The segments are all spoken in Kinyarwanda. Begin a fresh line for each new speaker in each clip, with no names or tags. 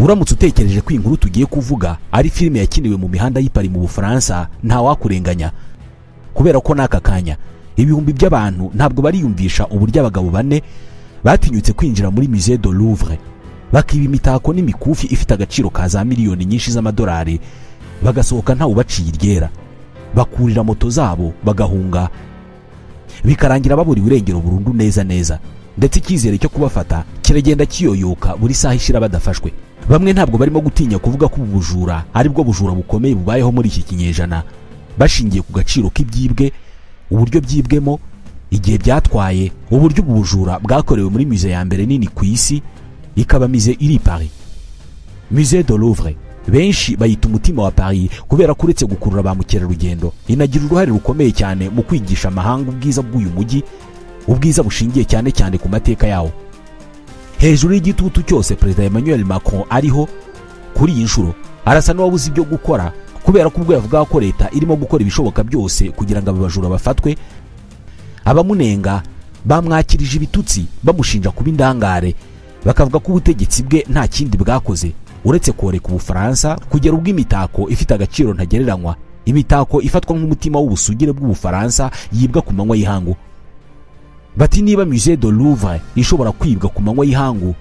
uramutse utekereje ko inkuru tugiye kuvuga ari filime yakiniwe mu mihanda y'Ipari mu Bufaransa nta wakurenganya, kubera ko n'aka kanya ibihumbi by'abantu ntabwo bariyumvisha uburyo abagabo bane batinyutse kwinjira muri Musée du Louvre bakiba imitako n'imikufi ifite agaciro ka za miliyoni nyinshi z'amadolari, bagasohoka ntawe ubaciye iryera, bakurira moto zabo bagahunga, bikarangira baburiwe irengero burundu neza, ndetse icyizere cyo kubafata kiragenda kiyoyoka buri saha ishira badafashwe. Bamwe ntabwo barimo gutinya kuvuga ko ubu bujura ari bwo bujura bukomeye bubayeho muri iki kinyejana, bashingiye ku gaciro k'ibyibwe, uburyo byibwemo, igihe byatwaye, uburyo ubu bujura bwakorewe muri musée ya mbere nini ku isi, ikaba musée iri Paris. Musée du Louvre benshi bayita umutima wa Paris kubera ko uretse gukurura ba mukerarugendo inagira uruhare rukomeye cyane mu kwigisha amahanga ubwiza bw'uyu mujyi, ubwiza bushingiye cyane ku mateka yawo. Hejuru y'igitutu cyose Perezida Emmanuel Macron ariho kuri iyi nshuro arasa n'uwabuze ibyo gukora, kubera ko ubwo yavuga ko leta irimo gukora ibishoboka byose kugira ngo abajura bafatwe. Abamunenga bamwakirije ibitutsi bamushinja kuba indangare, bakavuga ko ubutegetsi bwe nta kindi bwakoze uretse koreka Ubufaransa kugera ubwo imitako ifite agaciro ntagereranywa, imitako ifatwa nk'umutima w'ubusugire bw'Ubufaransa yibwa ku manywa y'ihangu. Bati niba Musée du Louvre ishobora kwibwa ku manywa y'ihangu,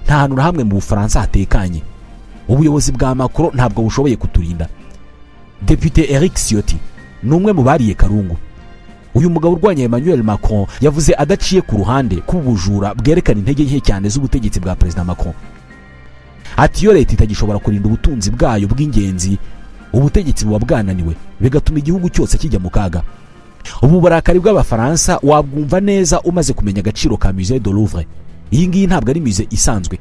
nta hantu na hamwe mu Bufaransa hatekanye. Ubuyobozi bwa Macron ntabwo bushoboye kuturinda. Depite Eric Ciotti ni umwe mu bariye karungu. Uyu mugabo urwanya Emmanuel Macron yavuze adaciye ku ruhande ko ubujura bwerekana intege nke cyane z'ubutegetsi bwa Perezida Macron. Ati iyo leta itagishobora kurinda ubutunzi bwayo bw'ingenzi, ubutegetsi buba bwananiwe, bigatuma igihugu cyose kijya mu kaga. Ubu burakari bw'Abafaransa wabwumva neza umaze kumenya agaciro ka Musée du Louvre. Iyi ngiyi ntabwo ari musée isanzwe.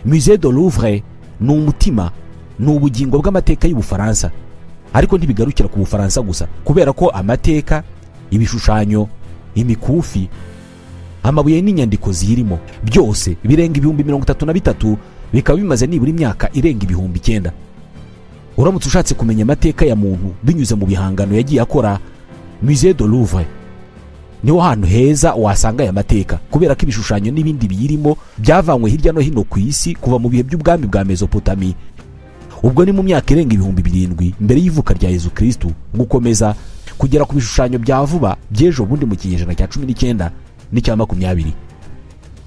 Musée du Louvre ni umutima, ni ubugingo bw'amateka y'Ubufaransa, ariko ntibigarukira ku Bufaransa gusa, kubera ko amateka, ibishushanyo, imikufi, amabuye n'inyandiko zirimo byose birenga ibihumbi 33 bikaba bimaze nibura imyaka irenga ibihumbi 9. Uramutse ushatse kumenya amateka ya muntu binyuze mu bihangano yagiye akora, Musée du Louvre niho hantu heza wasanga aya mateka, kubera ko ibishushanyo n'ibindi biyirimo byavanywe hirya no hino ku isi kuva mu bihe by'ubwami bwa Mesopotami, ubwo ni mu myaka irenga ibihumbi 7 mbere y'ivuka rya Yesu Kristo, gukomeza kugera ku bishushanyo bya vuba by'ejo bundi mu kinyejana cya 19 n'icya 20.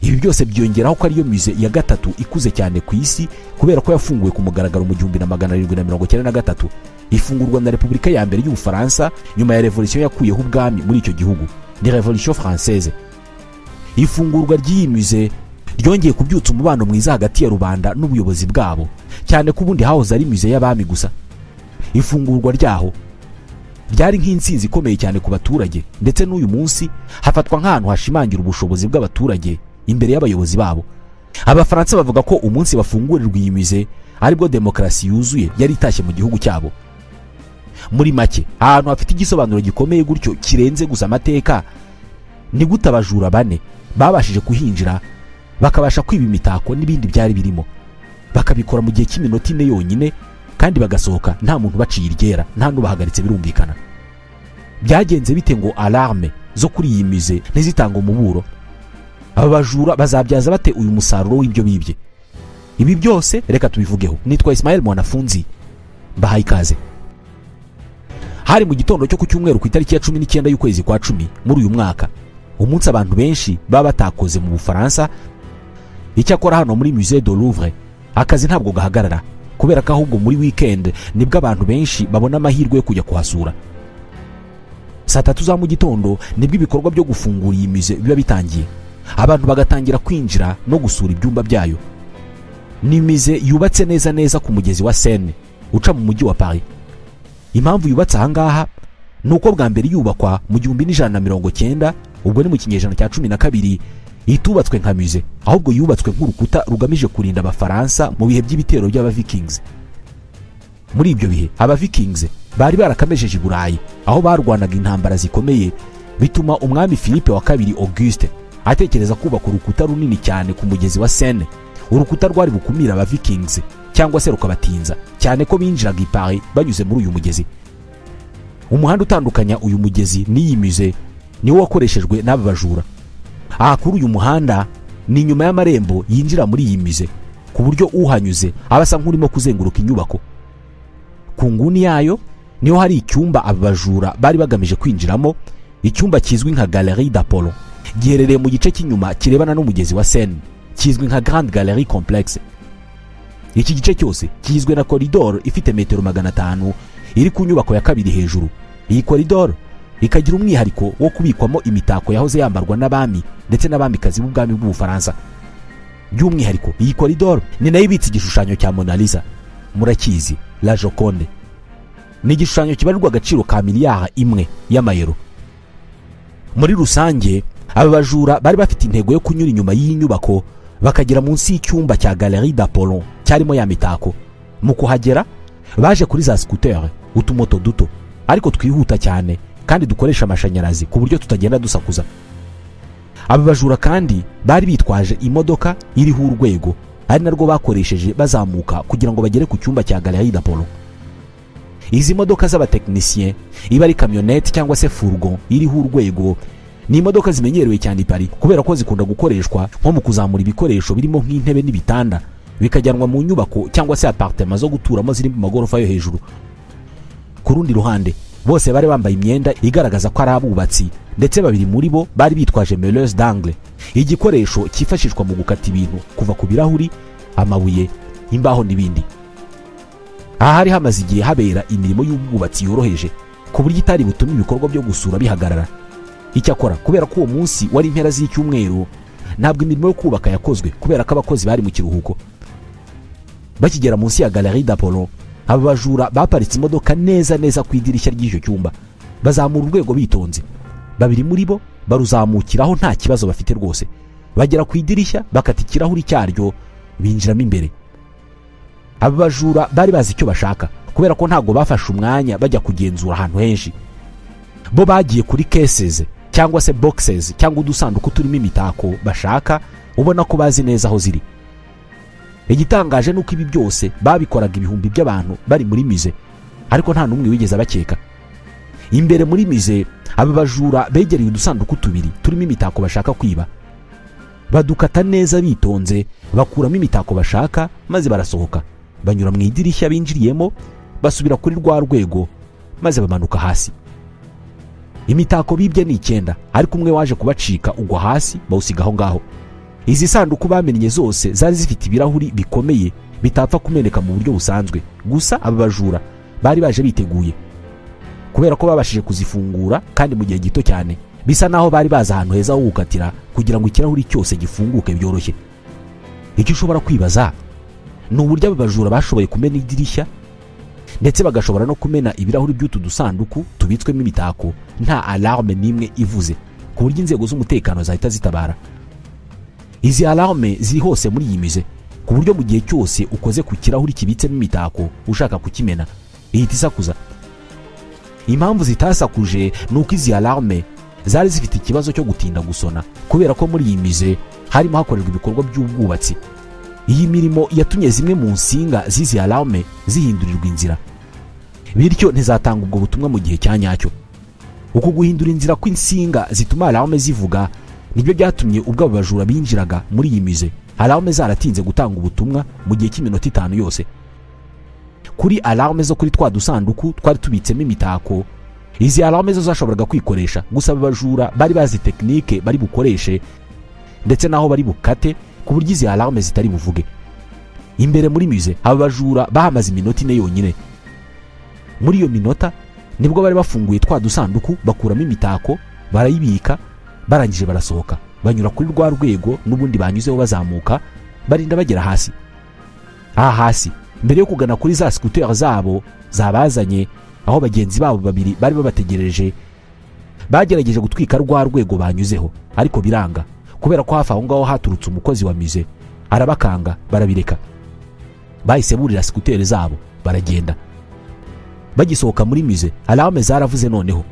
Ibi byose byongeraho ko ariyo musée ya gatatu ikuze cyane ku isi, kubera ko yafunguwe ku mugaragaro mu 1793, ifungurwa na Repubulika ya mbere y'Ubufaransa nyuma ya revolution yakuyeho ubwami muri icyo gihugu, ni Revolution Française. Ifungurwa ry'iyi musée ryongeye kubyutsa umubano mwiza hagati ya rubanda n'ubuyobozi bwabo, cyane ko ubundi hahoze ari musée y'abami gusa. Ifungurwa ryaho ryari nk'insinzi ikomeye cyane ku baturage, ndetse n'uyu munsi hafatwa nk'ahantu hashimangira ubushobozi bw'abaturage imbere y'abayobozi babo. Abafaransa bavuga ko umunsi bafungurirwa iyi musée aribwo demokarasi yuzuye yari itashye mu gihugu cyabo. Muri make, ahantu hafite igisobanuro gikomeye gutyo kirenze gusa amateka, ni gute abajura bane babashije kuhinjira bakabasha kwiba imitako n'ibindi byari birimo, bakabikora mu gihe cy'iminota 4 yonyine, kandi bagasohoka nta muntu baciye iryera, nta n'ubahagaritse birumvikana. Byagenze bite ngo alarme zo kuri iyi musée ntizitanga umuburo? Aba bajura bazabyaza bate uyu musaruro w'ibyo bibye? Ibi byose reka tubivugeho. Nitwa Ismael Mwanafunzi, bahaye ikaze. Hari mu gitondo cyo ku cyumweru ku itariki ya 19 y'ukwezi kwa 10 muri uyu mwaka, umunsi abantu benshi baba batakoze mu Bufaransa. Icyakora hano muri Musée du Louvre akazi ntabwo gahagarara, kubera ko ahubwo muri weekend nibwo abantu benshi babona amahirwe yo kujya kuhasura. Saa 3 za mu gitondo nibwo ibikorwa byo gufungura iyi musée biba bitangiye, abantu bagatangira kwinjira no gusura ibyumba byayo. Ni musée yubatse neza ku mugezi wa Seine uca mu mujyi wa Paris. Impamvu yubatse ahangaha nuko bwa mbere yubakwa mu 1990, ubwo ni mu kinyejana cya 12, itubatswe nka musée, ahubwo yubatswe nk'urukuta rugamije kurinda Abafaransa mu bihe by'ibitero by'Abavikings. Muri ibyo bihe Abavikings bari barakamejeje i Burayi, aho barwanaga intambara zikomeye, bituma umwami Philippe wa kabiri Auguste atekereza kubaka urukuta runini cyane ku mugezi wa Seine. Urukuta rwari bukumira Abavikings cyangwa se rukabatinza, cyane ko binjiraga i Paris banyuze muri uyu mugezi. Umuhanda utandukanya uyu mugezi n'iyi musée niwo wakoreshejwe n'aba bajura. Aha kuri uyu muhanda ni nyuma y'amarembo yinjira muri iyi musée, ku buryo uhanyuze aba asa nk'urimo kuzenguruka inyubako. Ku nguni yayo niho hari icyumba aba bajura bari bagamije kwinjiramo, icyumba kizwi nka Galerie d'Apollon, giherereye mu gice cy'inyuma kirebana n'umugezi wa Seine, kizwi nka Grande Galerie Complexe. Iki gice cyose kigizwe na koridoro ifite metero 500 iri ku nyubako ya kabiri hejuru. Iyi koridoro ikagira umwihariko wo kubikwamo imitako yahoze yambarwa n'abami ndetse n'abamikazi b'ubwami bw'Ubufaransa. By'umwihariko iyi koridoro ni nayo ibitse igishushanyo cya Mona Lisa, murakizi, La Joconde. Ni igishushanyo kibarirwa agaciro ka miliyari 1 y'amayero. Muri rusange aba bajura bari bafite intego yo kunyura inyuma y'iyi nyubako bakagera munsi y'icyumba cya Galerie d'Apollon cyarimo ya mitako. Mu kuhagera baje kuri za scooter, utumoto duto ariko twihuta cyane kandi dukoresha amashanyarazi ku buryo tutagenda dusakuza. Aba bajura kandi bari bitwaje imodoka iriho urwego, ari narwo bakoresheje bazamuka kugira ngo bagere ku cyumba cya Galerie d'Apollon. Izi modoka z'abatekinisien iba ari kamyonete cyangwa se fourgon iriho urwego, ni imodoka zimenyerewe cyane i Paris kubera ko zikunda gukoreshwa nko mu kuzamura ibikoresho birimo nk'intebe n'ibitanda bikajyanwa mu nyubako cyangwa se appartement zo guturamo ziri mu magorofa yo hejuru. Ku rundi ruhande bose bari bambaye imyenda igaragaza ko ari abubatsi, ndetse babiri muri bo bari bitwaje meuleuse d'angle, igikoresho cyifashishwa mu gukata ibintu kuva ku birahuri, amabuye, imbaho n'ibindi. Aha hari hamaze igihe habera imirimo y'ubwubatsi yoroheje ku buryo itari butume ibikorwa byo gusura bihagarara. Icyakora kubera ko uwo munsi wari impera z'icyumweru, ntabwo imirimo yo kubaka yakozwe kubera ko abakozi bari mu kiruhuko. Bakigera munsi ya Galerie d'Apollon, aba bajura baparitse imodoka neza neza ku idirishya ry'icyo cyumba, bazamura urwego bitonze. Babiri muri bo baruzamukiraho nta kibazo bafite rwose, bagera ku idirishya bakata ikirahuri cyaryo binjiramo imbere. Aba bajura bari bazi icyo bashaka kubera ko ntago bafashe umwanya bajya kugenzura ahantu henshi. Bo bagiye kuri cases cyangwa se boxes cyangwa udusanduku turimo imitako bashaka, ubona ko bazi neza aho ziri. Igitangaje nuko ibi byose babikoraga ibihumbi by'abantu bari muri mize, ariko nta numwe wigeze abakeka. Imbere muri mize aba bajura begereye udusanduku tubiri turimo imitako bashaka kwiba. Badukata neza bitonze, bakuramo imitako bashaka maze barasohoka, banyura mu idirishya binjiriyemo, basubira kuri rwa rwego maze bamanuka hasi. Imitako bibye ni 9, ariko umwe waje kubacika ugwa hasi bawusiga aho ngaho. Izi sanduku bamenye zose zari zifite ibirahuri bikomeye bitapfa kumeneka mu buryo busanzwe, gusa aba bajura bari baje biteguye kubera ko babashije kuzifungura kandi mu gihe gito cyane, bisa naho bari baza ahantu heza ho gukatira kugira ngo ikirahuri cyose gifunguke byoroshye. Icyo ushobora kwibaza ni uburyo aba bajura bashoboye kumena idirishya ndetse bagashobora no kumena ibirahuri by'utu dusanduku tubitswemo imitako nta alarme n'imwe ivuze, ku buryo inzego z'umutekano zahita zitabara. Izi alarme ziri hose muri iyi mize ku buryo mu gihe cyose ukoze ku kirahuri kibitsemo imitako ushaka kukimena ihita isakuza. Impamvu zitasakuje nuko izi alarme zari zifite ikibazo cyo gutinda gusona kubera ko muri iyi mize harimo hakorerwa ibikorwa by'ubwubatsi. Iyi mirimo yatumye zimwe mu nsinga z'izi alarme zihindurirwa inzira, bityo ntizatanga ubwo butumwa mu gihe cya nyacyo. Uko guhindura inzira kw'insinga zituma alarme zivuga nibyo byatumye ubwo abajura binjiraga muri iyi mize alarme zaratinze gutanga ubutumwa mu gihe cy'iminota 5 yose. Kuri alarme zo kuri twa dusanduku twari tubitsemo imitako, izi alarme zo zashoboraga kwikoresha, gusa abajura bari bazi technique bari bukoreshe ndetse naho bari bukate ku buryo izi alarme zitari buvuge. Imbere muri mize abajura bahamaze iminota 4 yonyine. Muri iyo minota nibwo bari bafunguye twa dusanduku, bakuramo imitako, barayibika, barangije barasohoka, banyura kuri rwa rwego n'ubundi banyuzeho bazamuka, barinda bagera hasi. Aha hasi mbere yo kugana kuri za scooter zabo zabazanye aho bagenzi babo babiri bari babategereje, bagerageje gutwika rwa rwego banyuzeho, ariko biranga kubera ko hafi aho ngaho haturutse umukozi wa mize arabakanga, barabireka. Bahise burira scooter zabo baragenda. Bagisohoka muri mize alarme zaravuze, noneho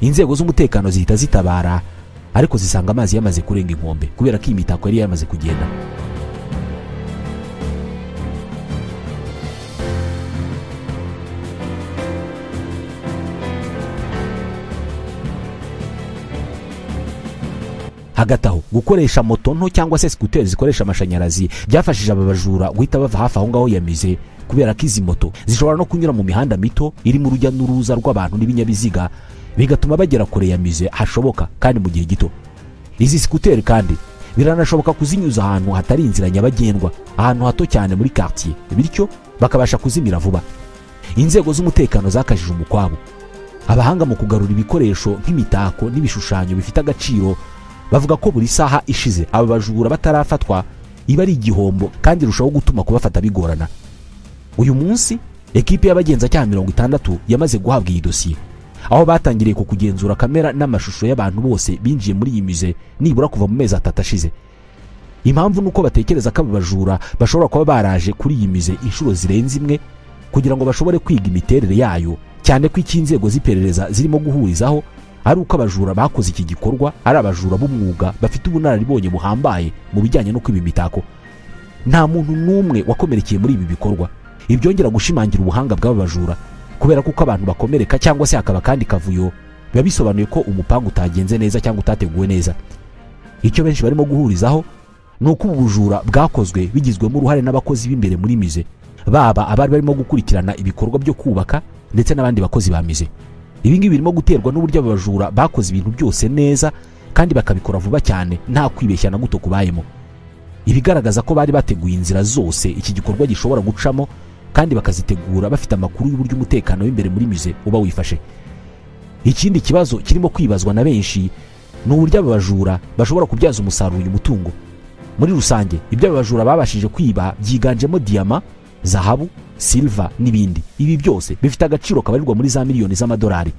inzego z'umutekano zihita zitabara, ariko zisanga amazi yamaze kurenga inkombe kubera ko imitako yari yamaze kugenda. hagati aho gukoresha moto nto cyangwa se scooter zikoresha amashanyarazi byafashije aba bajura guhita bava hafi aho ngaho ya mize, kubera ko izi moto zishobora no kunyura mu mihanda mito irimo urujya n'uruza rw'abantu n'ibinyabiziga, bigatuma bagera kure ya mize hashoboka kandi mu gihe gito. Izi scooter kandi biranashoboka kuzinyuza ahantu hatari inzira nyabagendwa, ahantu hato cyane muri quartier, bityo bakabasha kuzimira vuba. Inzego z'umutekano zakajije umukwabo. Abahanga mu kugarura ibikoresho nk'imitako n'ibishushanyo bifite agaciro bavuga ko buri saha ishize aba bajura batarafatwa iba ari igihombo kandi rushaho gutuma kubafata bigorana. Uyu munsi ekipe y'abagenzacyaha 60 yamaze guhabwa iyi dosiye, aho batangiriye ku kugenzura kamera n'amashusho y'abantu bose binjiye muri iyi mize nibura kuva mu mezi 3 ashize. Impamvu nuko batekereza ko abajura bashobora kuba baraje kuri iyi mize inshuro zirenze imwe kugira ngo bashobore kwiga imiterere yayo, cyane ko inzego z'iperereza zirimo guhurizaho ari uko abajura bakoze iki gikorwa ari abajura b'umwuga bafite ubunararibonye buhambaye mu bijyanye no kwiba imitako. Nta muntu n'umwe wakomerekeye muri ibi bikorwa. Ibyongera gushimangira ubuhanga bw'aba bajura, kubera ko abantu bakomereka cyangwa se hakaba kandi kavuyo biba bisobanuye ko umupangu utagenze neza cyangwa utateguwe neza. Icyo benshi barimo guhurizaho nuko ubu bujura bwakozwe bigizwemo uruhare n'abakozi b'imbere muri mize, baba abari barimo gukurikirana ibikorwa byo kubaka ndetse n'abandi bakozi ba mize. Ibi ngibi birimo guterwa n'uburyo abajura bakoze ibintu byose neza kandi bakabikora vuba cyane nta kwibeshya na guto kubayemo. Ibigaragaza ko bari bateguye inzira zose iki gikorwa gishobora gucamo kandi bakazitegura bafite amakuru y'uburyo umutekano w'imbere muri mize uba wifashe. Ikindi kibazo kirimo kwibazwa na benshi ni uburyo abajura bashobora kubyaza umusaruro uyu mutungo. Muri rusange ibyo abajura babashije kwiba byiganjemo diama, zahabu, silver n'ibindi. Ibi byose bifite agaciro kabarirwa muri za miliyoni z'amadolari.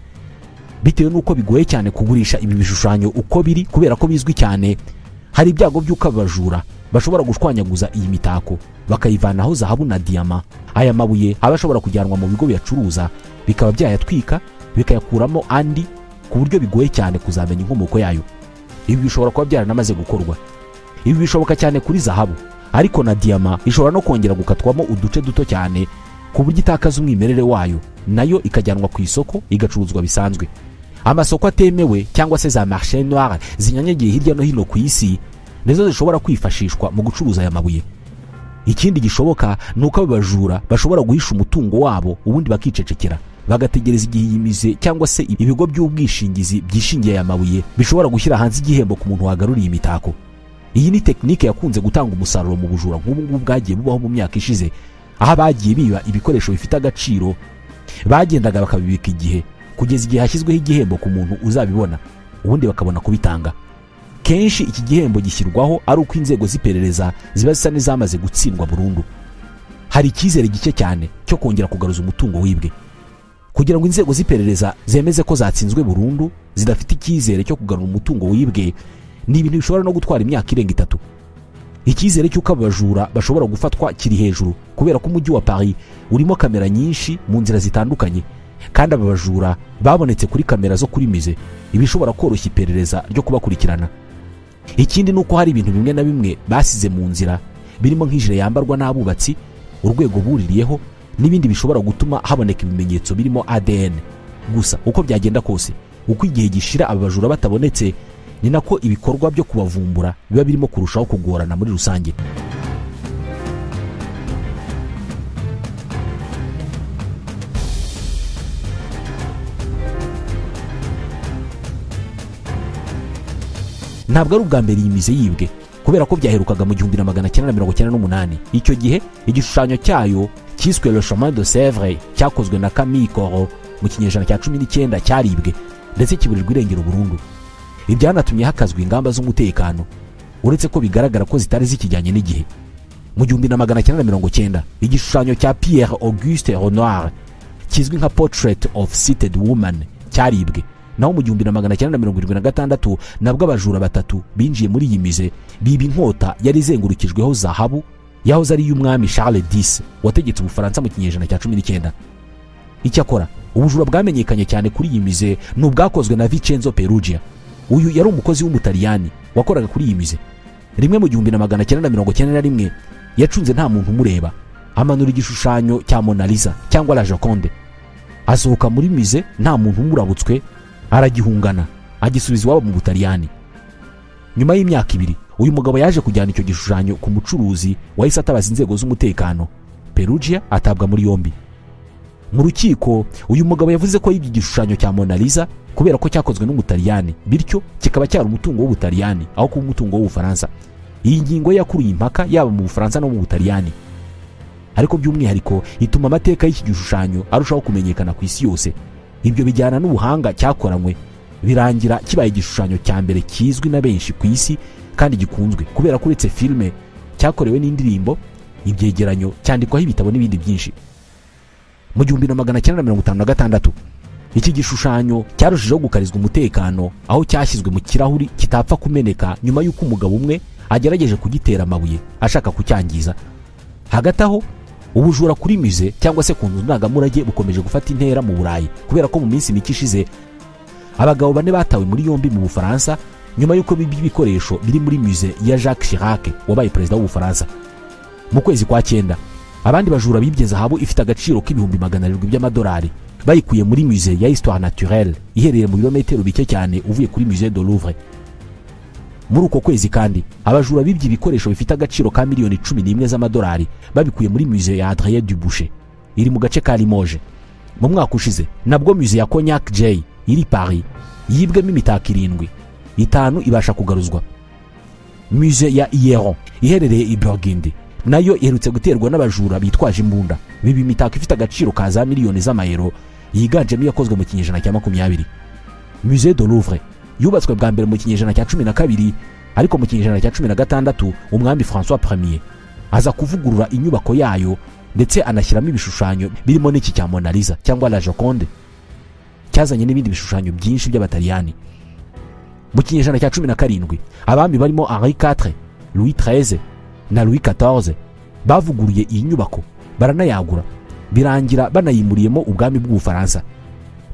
Bitewe nuko bigoye cyane kugurisha ibi bishushanyo uko biri kubera ko bizwi cyane, hari ibyago by'uko abajura bashobora gushwanyaguza iyi mitako bakayivanaho zahabu na diama. Aya mabuye abashobora kujyanwa mu bigo biyacuruza bikaba byayatwika bikayakuramo andi ku buryo bigoye cyane kuzamenya inkomoko yayo. Ibi bishobora kuba byaranamaze gukorwa. Ibi bishoboka cyane kuri zahabu, ariko na diama ishobora no kongera gukatwamo uduce duto cyane ku buryo itakaza umwimerere wayo, nayo ikajyanwa ku isoko igacuruzwa bisanzwe. Amasoko atemewe cyangwa se za marché noir zinyanyagiye hirya no hino ku isi nizo zishobora kwifashishwa mu gucuruza aya mabuye. Ikindi gishoboka nuko abajura bashobora guhisha umutungo wabo ubundi bakicecekera bagategereza igihe yimize cyangwa se ibigo by'ubwishingizi byishingiye aya mabuye bishobora gushyira hanze igihembo ku muntu wagaruriye imitako. Iyi ni tekinike yakunze gutanga umusaruro mu bujura nk'ubu ngubu bwagiye bubaho mu myaka ishize, aho bagiye biba ibikoresho bifite agaciro bagendaga bakabibika igihe kugeza igihe hashyizweho igihembo ku muntu uzabibona ubundi bakabona kubitanga. Kenshi iki gihembo gishyirwaho ari uko inzego z'iperereza ziba zisa n'izamaze gutsindwa burundu. Hari icyizere gike cyane cyo kongera kugaruza umutungo wibwe. Kugira ngo inzego z'iperereza zemeze ko zatsinzwe burundu, zidafite icyizere cyo kugarura umutungo wibwe, ni ibintu bishobora no gutwara imyaka irenga 3. Icyizere cy'uko abajura bashobora gufatwa kiri hejuru kubera ko umujyi wa Paris urimo kamera nyinshi mu nzira zitandukanye, kandi aba bajura babonetse kuri kamera zo kuri mize ibishobora koroshya iperereza ryo kubakurikirana. Ikindi nuko hari ibintu bimwe na bimwe basize mu nzira birimo nk'ijire yambarwa n'abubatsi, urwego buririyeho n'ibindi bishobora gutuma haboneka ibimenyetso birimo ADN. Gusa uko byagenda kose, uko igihe gishira aba bajura batabonetse, ni nako ibikorwa byo kubavumbura biba birimo kurushaho kugorana muri rusange. Ntabwo ari ubwa mbere iyi mize yibwe, kubera ko byaherukaga mu 1998. Icyo gihe igishushanyo cyayo cyiswe Le Chemin de Sèvres cyakozwe na Camille Corot mu kinyejana cya 19 cyaribwe ndetse kiburirwa irengero burundu. Ibyanatumye hakazwa ingamba z'umutekano, uretse ko bigaragara ko zitari zikijyanye n'igihe. Mu 1990 igishushanyo cya Pierre Auguste Renoir kizwi nka Portrait of Seated Woman cyaribwe. Naho mu 1976 nabwo abajura 3 binjiye muri iyi mize biba inkota yari izengurukijweho zahabu yahoze ari y'umwami Charles X wategetse Ubufaransa mu kinyejana cya 19. Icyakora ubujura bwamenyekanye cyane kuri iyi mize n'ubwakozwe na Vincenzo Perugia. Uyu yari umukozi w'umutaliyani wakoraga kuri iyi mize. Rimwe mu 1991 yacunze nta muntu umureba, amanura igishushanyo cya Mona Lisa cyangwa La Joconde, asohoka muri mize nta muntu umurabutswe, aragihungana agisubiza iwabo mu Butaliyani. nyuma y'imyaka 2 uyu mugabo yaje kujyana icyo gishushanyo ku mucuruzi wahise atabaza inzego z'umutekano. Perugia atabwa muri yombi. Mu rukiko uyu mugabo yavuze ko yibye igishushanyo cya Mona Lisa kubera ko cyakozwe n'umutaliyani, bityo kikaba cyari umutungo w'ubutaliyani aho kuba umutungo w'Ubufaransa. Iyi ngingo yakuruye impaka yaba mu Bufaransa no mu Butaliyani, ariko by'umwihariko ituma amateka y'iki gishushanyo arushaho kumenyekana ku isi yose. Ibyo bijyana n'ubuhanga cyakoranywe, birangira kibaye igishushanyo cya mbere kizwi na benshi ku isi kandi gikunzwe, kubera ko uretse filime cyakorewe n'indirimbo, ibyegeranyo, cyandikwaho ibitabo n'ibindi byinshi. Mu 1956 iki gishushanyo cyarushijeho gukarizwa umutekano, aho cyashyizwe mu kirahuri kitapfa kumeneka nyuma y'uko umugabo umwe agerageje kugitera amabuye ashaka kucyangiza. Hagati aho ubujura kuri musée cyangwa se ku nzu ndangamurage bukomeje gufata intera mu Burayi, kubera ko mu minsi mike ishize abagabo 4 batawe muri yombi mu Bufaransa nyuma y'uko ibikoresho biri muri musée ya Jacques Chirac wabaye perezida w'Ubufaransa. Mu kwezi kwa 9 abandi bajura bibye zahabu ifite agaciro k'ibihumbi 700 by'amadolari bayikuye muri musée ya Histoire Naturelle iherereye mu birometero bike cyane uvuye kuri musée de Louvre. Muri uko kwezi kandi abajura bibye ibikoresho bifite agaciro ka miliyoni 11 z'amadolari babikuye muri musée ya Adrien Duboucher iri mu gace ka Limoges. Mu mwaka ushize nabwo musée ya Cognac J iri Paris yibwemo imitako 7, 5 ibasha kugaruzwa. Musée ya Hieron iherereye i Burgundy nayo iherutse guterwa n'abajura bitwaje imbunda biba imitako ifite agaciro ka za miliyoni z'amayero yiganjemo yakozwe mu kinyejana cya 20. Musée de Louvre yubatswe bwa mbere mu kinyejana cya 12, ariko mu kinyejana cya 16 umwami François Ier aza kuvugurura inyubako yayo ndetse anashyiramo ibishushanyo birimo n'iki cya Mona Lisa cyangwa La Joconde, cyazanye n'ibindi bishushanyo byinshi by'abataliyani. Mu kinyejana cya 17 abami barimo Henri IV, Louis XIII na Louis XIV bavuguruye iyi nyubako baranayagura, birangira banayimuriyemo ubwami bw'Ubufaransa.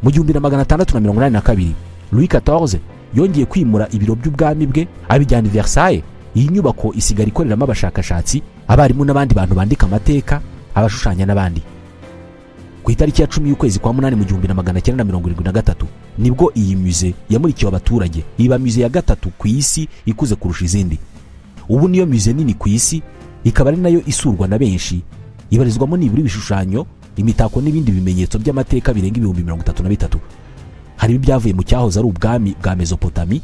Mu 1682 Louis XIV yongeye kwimura ibiro by'ubwami bwe abijyana i Versailles. Iyi nyubako isigara ikoreramo abashakashatsi, abarimu n'abandi bantu bandika amateka, abashushanya n'abandi. Ku itariki ya 10 y'ukwezi kwa 8 mu 1973 nibwo iyi musée yamurikiwe abaturage, iba musée ya gatatu ku isi ikuze kurusha izindi. Ubu niyo musée nini ku isi, ikaba ari nayo isurwa na benshi, ibarizwamo nibura ibishushanyo, imitako n'ibindi bimenyetso by'amateka birenga 33. Hari ibyavuye mu cyahoze ari ubwami bwa Mesopotami,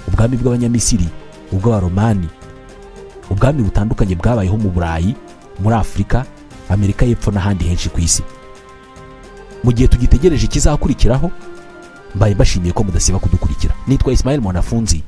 ubwami bw'Abanyamisiri, ubw'Abaromani, ubwami butandukanye bwabayeho mu Burayi, muri Afurika, Amerika y'Epfo n'ahandi henshi ku isi. Mu gihe tugitegereje ikizakurikiraho, mbaye mbashimiye ko mudasiba kudukurikira. Nitwa Ismael Mwanafunzi.